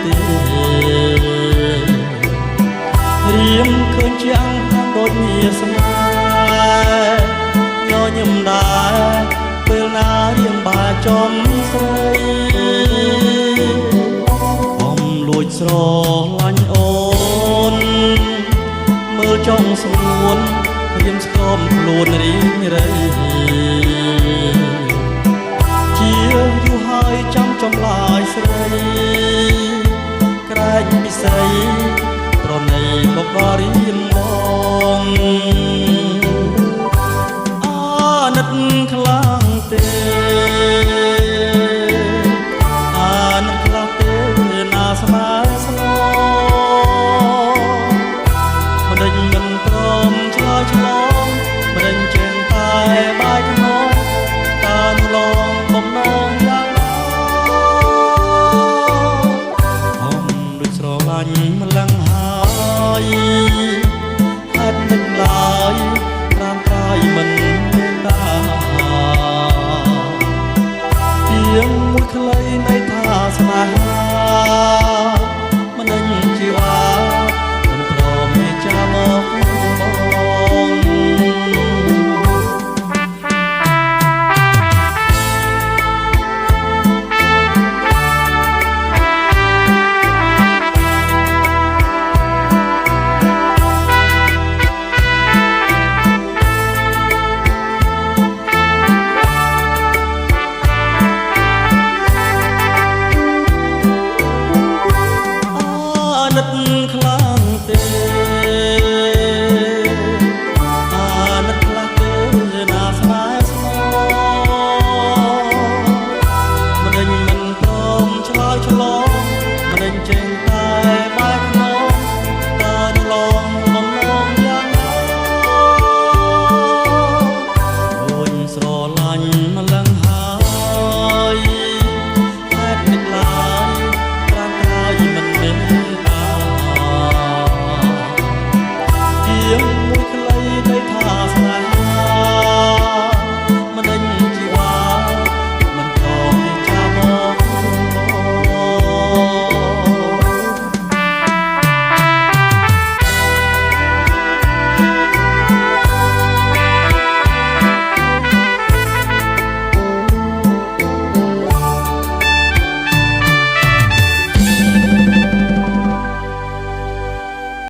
ទេរៀមឃើញជាងដូចញាស្នេហ៍ញញឹមដែរពេលណារៀងបាចំស្រីបំលួចស្រឡាញ់អូនមើលចង់ស្ងួនរៀមស្គមខ្លួនរីងរៃជាយូរហើយចាំចម្លើយស្រីក្រែងពិសីប្រណីមកដល់រៀមបងអាណិតខ្លាំងទេអាណិតខ្លាំងទេណាស្មើស្នងមិនដេញមិនព្រមឆ្លើយឆ្លង